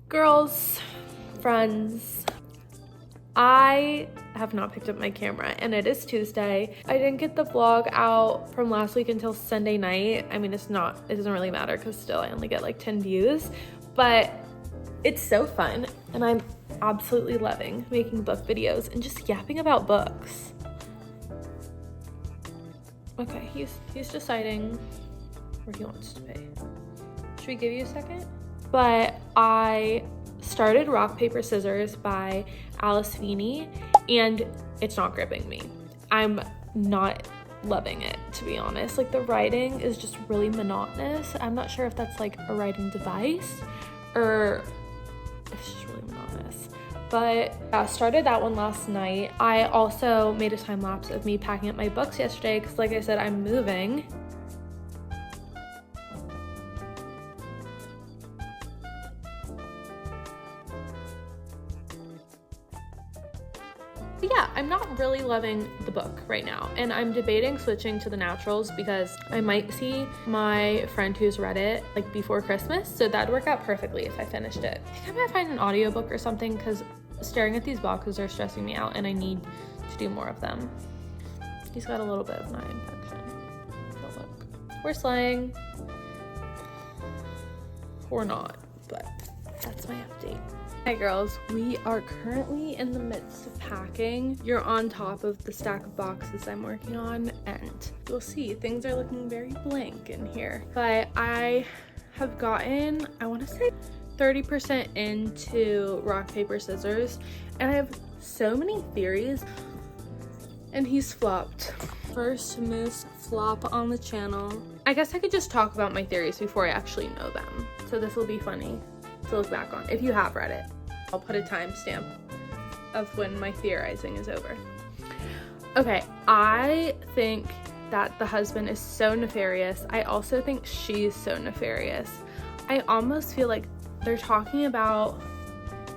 Girls, friends, I have not picked up my camera and it is Tuesday. I didn't get the vlog out from last week until Sunday night. I mean, it doesn't really matter because still I only get like 10 views, but it's so fun and I'm absolutely loving making book videos and just yapping about books. Okay, he's deciding where he wants to be. Should we give you a second? But I started Rock, Paper, Scissors by Alice Feeney and it's not gripping me. I'm not loving it, to be honest. Like, the writing is just really monotonous. I'm not sure if that's like a writing device or it's just really monotonous. But I started that one last night. I also made a time lapse of me packing up my books yesterday because, like I said, I'm moving. But yeah, I'm not really loving the book right now and I'm debating switching to the naturals because I might see my friend who's read it like before Christmas, so that'd work out perfectly if I finished it. I think I might find an audiobook or something because staring at these boxes are stressing me out and I need to do more of them. He's got a little bit of an eye infection. But look, we're slaying. Or not, but that's my update. Hi girls, we are currently in the midst of packing. You're on top of the stack of boxes I'm working on and you'll see things are looking very blank in here. But I have gotten, I want to say 30% into Rock, Paper, Scissors and I have so many theories and he's flopped. First most flop on the channel. I guess I could just talk about my theories before I actually know them. So this will be funny to look back on if you have read it. I'll put a timestamp of when my theorizing is over. Okay, I think that the husband is so nefarious. I also think she's so nefarious. I almost feel like they're talking about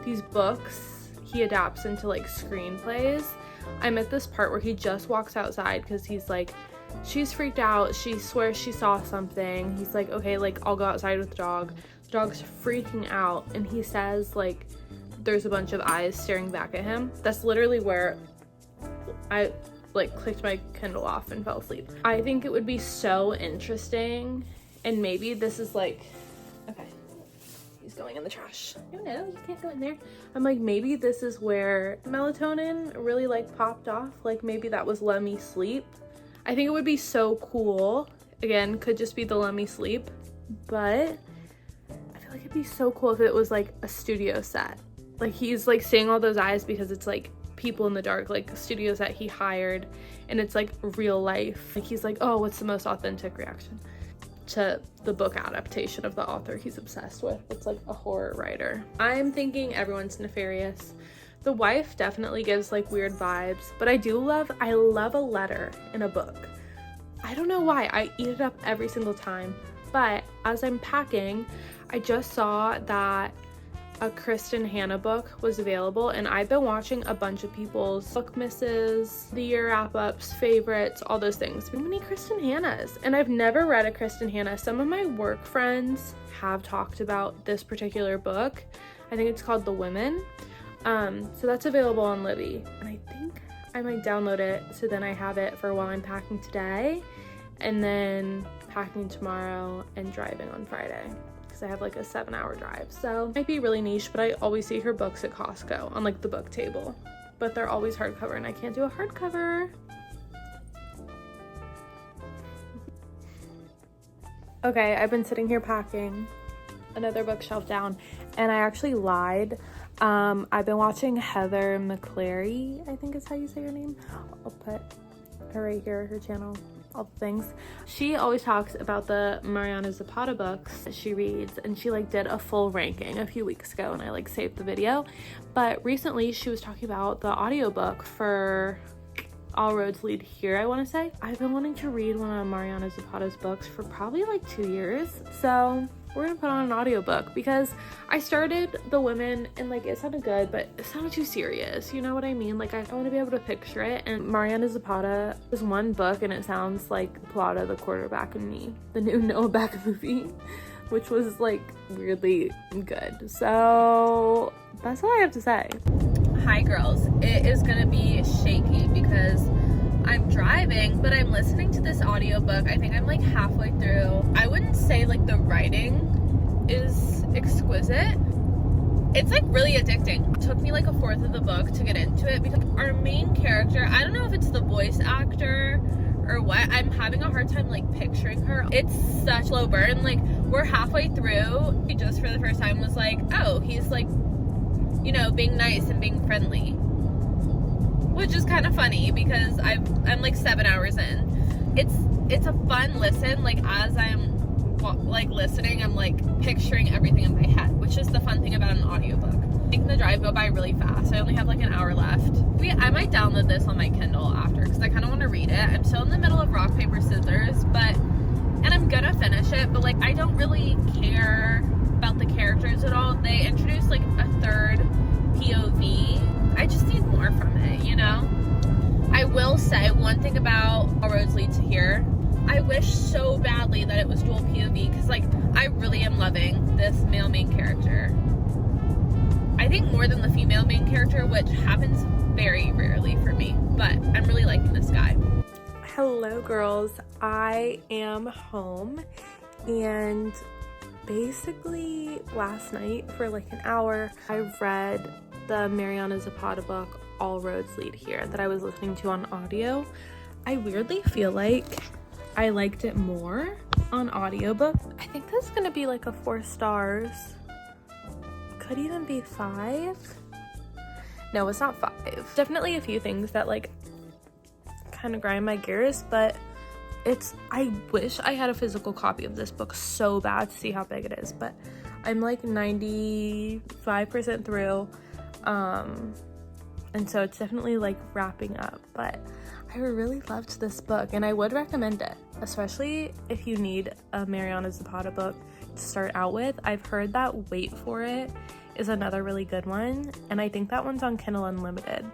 these books he adapts into like screenplays. I'm at this part where he just walks outside because he's like, she's freaked out. She swears she saw something. He's like, okay, like I'll go outside with the dog. The dog's freaking out and he says like, there's a bunch of eyes staring back at him. That's literally where I like clicked my Kindle off and fell asleep. I think it would be so interesting and maybe this is like, okay, he's going in the trash. No, you can't go in there. I'm like, maybe this is where melatonin really like popped off. Like maybe that was let me sleep. I think it would be so cool. Again, could just be the let me sleep, but I feel like it'd be so cool if it was like a studio set. Like he's like seeing all those eyes because it's like people in the dark, like studios that he hired and it's like real life. Like he's like, oh, what's the most authentic reaction to the book adaptation of the author he's obsessed with? It's like a horror writer. I'm thinking everyone's nefarious. The wife definitely gives like weird vibes, but I love a letter in a book. I don't know why, I eat it up every single time. But as I'm packing, I just saw that a Kristen Hanna book was available and I've been watching a bunch of people's BOOKMASs, the year wrap-ups, favorites, all those things. So many Kristen Hannas and I've never read a Kristen Hanna. Some of my work friends have talked about this particular book. I think it's called The Women. So that's available on Libby and I think I might download it so then I have it for while I'm packing today and then packing tomorrow and driving on Friday. I have like a 7-hour drive, so it might be really niche, but I always see her books at Costco on like the book table, but they're always hardcover and I can't do a hardcover. Okay, I've been sitting here packing another bookshelf down and I actually lied. I've been watching Heather McClary, I think is how you say her name. I'll put her right here, her channel, all the things. She always talks about the Mariana Zapata books that she reads and she like did a full ranking a few weeks ago and I like saved the video. But recently she was talking about the audiobook for All Roads Lead Here, I want to say. I've been wanting to read one of Mariana Zapata's books for probably like 2 years, so we're gonna put on an audiobook because I started The Women and like it sounded good, but it sounded too serious, you know what I mean? Like I want to be able to picture it, and Mariana Zapata is one book and it sounds like Plata the Quarterback and Me, the new Noah Beck movie. which was like weirdly good. So that's all I have to say. Hi girls, it is gonna be shaky because I'm driving, but I'm listening to this audiobook. I think I'm like halfway through. I wouldn't say like the writing is exquisite. It's like really addicting. It took me like a fourth of the book to get into it because our main character, I don't know if it's the voice actor or what, I'm having a hard time like picturing her. It's such low burn. Like we're halfway through, he just for the first time was like, oh, he's like, you know, being nice and being friendly, which is kind of funny because I'm like 7 hours in. It's a fun listen. Like as I'm like listening, I'm like picturing everything in my head, which is the fun thing about an audiobook. Making the drive go by really fast. I only have like an hour left. I might download this on my Kindle after because I kind of want to read it. I'm still in the middle of rock, paper, scissors, and I'm gonna finish it, but like I don't really care about the characters at all. They introduced like a third POV. I just need more from it, you know? I will say one thing about All Roads Lead to Here. I wish so badly that it was dual POV because like I really am loving this male main character. I think more than the female main character, which happens very rarely for me, but I'm really liking this guy. Hello girls, I am home and basically last night for like an hour I read the Mariana Zapata book All Roads Lead Here that I was listening to on audio. I weirdly feel like I liked it more on audiobook. I think this is gonna be like a 4 stars. Could even be 5. No, it's not 5. Definitely a few things that like kind of grind my gears, but I wish I had a physical copy of this book so bad to see how big it is, but I'm like 95% through, and so it's definitely like wrapping up, but I really loved this book and I would recommend it, especially if you need a Mariana Zapata book to start out with. I've heard that Wait For It is another really good one, and I think that one's on Kindle Unlimited,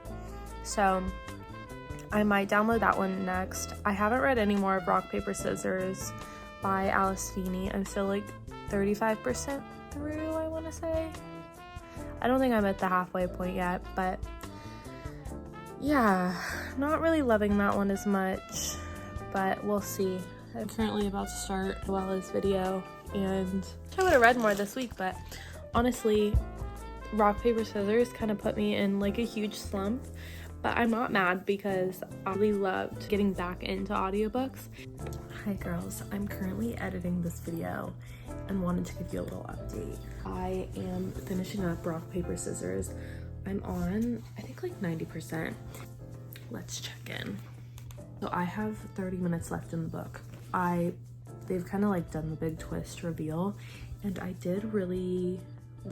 so I might download that one next. I haven't read any more of Rock, Paper, Scissors by Alice Feeney. I'm still like 35% through, I want to say. I don't think I'm at the halfway point yet, but yeah, not really loving that one as much, but we'll see. I'm currently about to start Luella's video, and I would have read more this week, but honestly, Rock, Paper, Scissors kind of put me in like a huge slump, but I'm not mad because I really loved getting back into audiobooks. Hi girls, I'm currently editing this video and wanted to give you a little update. I am finishing up Rock, Paper, Scissors. I'm on, I think like 90%. Let's check in. So I have 30 minutes left in the book. They've kind of like done the big twist reveal, and I did really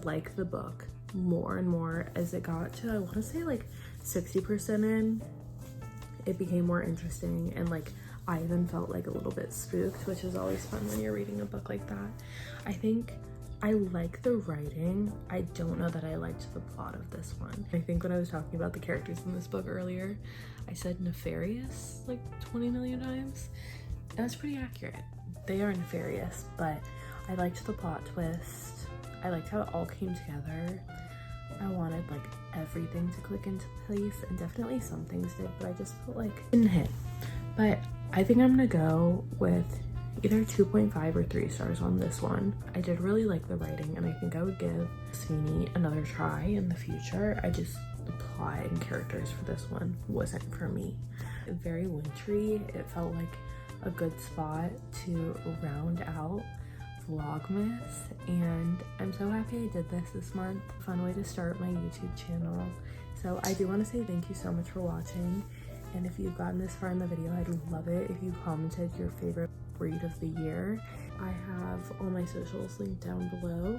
like the book more and more as it got to, I want to say like 60% in. It became more interesting, and like I even felt like a little bit spooked, which is always fun when you're reading a book like that. I think I like the writing. I don't know that I liked the plot of this one. I think when I was talking about the characters in this book earlier, I said nefarious like 20 million times. That's pretty accurate. They are nefarious, but I liked the plot twist. I liked how it all came together. I wanted like everything to click into place, and definitely some things did, but I just felt like it didn't hit. But I think I'm gonna go with either 2.5 or 3 stars on this one. I did really like the writing, and I think I would give Sweeney another try in the future. I just, the plot and characters for this one wasn't for me. Very wintry. It felt like a good spot to round out vlogmas, and I'm so happy I did this month. Fun way to start my YouTube channel. So I do want to say thank you so much for watching, and if you've gotten this far in the video, I'd love it if you commented your favorite read of the year. I have all my socials linked down below,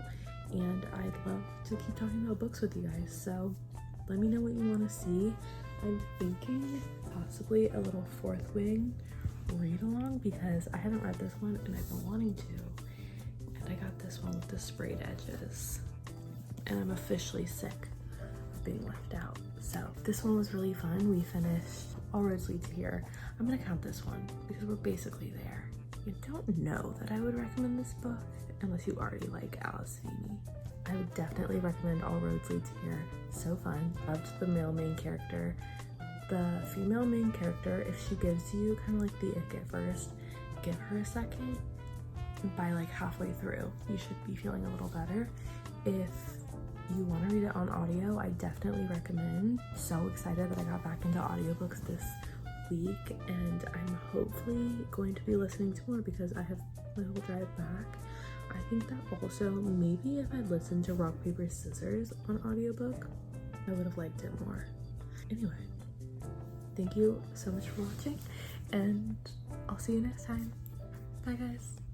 and I'd love to keep talking about books with you guys, so let me know what you want to see. I'm thinking possibly a little Fourth Wing read along because I haven't read this one and I've been wanting to. And I got this one with the sprayed edges, and I'm officially sick of being left out. So this one was really fun. We finished All Roads Lead to Here. I'm gonna count this one because we're basically there. I don't know that I would recommend this book unless you already like Alice Feeney. I would definitely recommend All Roads Lead to Here. So fun. Loved the male main character. The female main character, if she gives you kind of like the ick at first, give her a second. By like halfway through, you should be feeling a little better. If you want to read it on audio, I definitely recommend. So excited that I got back into audiobooks this week, and I'm hopefully going to be listening to more because I have my whole drive back. I think that also maybe if I'd listened to Rock, Paper, Scissors on audiobook, I would have liked it more. Anyway, thank you so much for watching, and I'll see you next time. Bye guys.